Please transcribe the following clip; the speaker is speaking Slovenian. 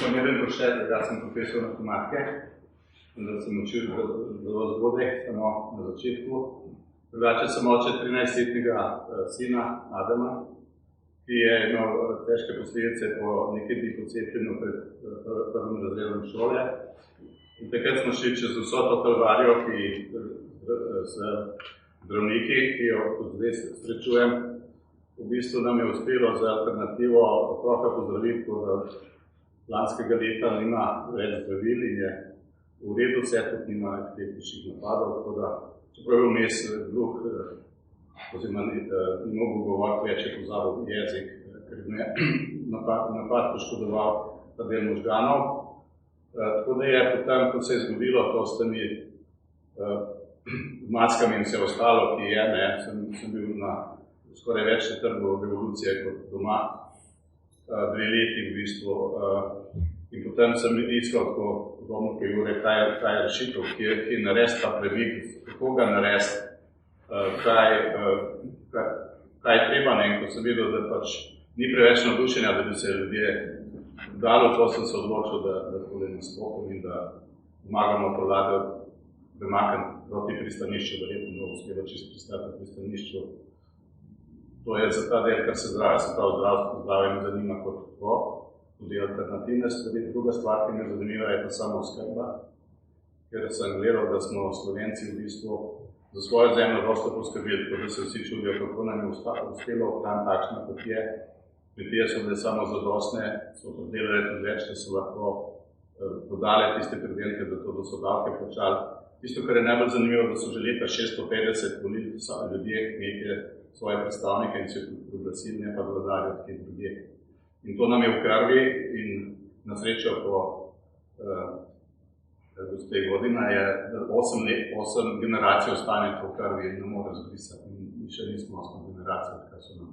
imam eden prošet, da sem profesor matematike, da sem učil zelo zgodaj, samo na začetku. Drugače sem oče 13-letnega sina Adama, ki je imel težke posledice po nekaj dni po cepljenju pred prvim razredom šole. In takrat smo šli čez vso to kalvarijo, s zdravniki, ki jo tudi zdaj srečujem. V bistvu nam je uspelo za alternativo otroka pozdraviti, da lanskega leta nima več zdravil in je v redu, vse tudi nima epileptičnih napadov, tako da čeprav je vmes gluh, oziroma ni mogel govoriti več, je pozabil jezik, ker me napad poškodoval ta del možganov. Tako da je potem, ko se je zgodilo to s temi maskami in vse ostalo, ki je, sem bil na skoraj več trgu revolucije kot doma, 2 leti v bistvu. In potem sem iskal tako podobno kot Jure, kaj je rešitev, ki je narediti ta premik, kako ga narediti, kaj je treba, in ko sem videl, da pač ni preveč navdušenja, da bi se ljudje dalo, to sem se odločil, da tole nastopim in da pomagamo to vlado premakniti proti pristanišču, verjetno bo uspelo čisto pristati na pristanišču. To je za ta del, kar se zdravje me zanima kot tako, tudi alternativne stvari. Druga stvar, ki me zanimiva, je pa samo oskrba, ker sem gledal, da smo Slovenci v bistvu za svojo zemljo dosta poskrbeli, tako da se vsi čudijo, kako nam je uspelo ohraniti takšna, kot je. Kmetije so bile samo zadostne, so pridelali tudi več, da so lahko dodali tiste pridelke, zato da so davke plačali. Tisto, kar je najbolj zanimivo, da so že leta 650 volili ljudje, kmetje, svoje predstavnike in se tudi proglasili, ne pa vladali od kje drugje. In to nam je v krvi in na srečo po gospe Godina je 8 generacij ostane to v krvi in ne more zbrisati. In še nismo 8 generacij, odkar so nam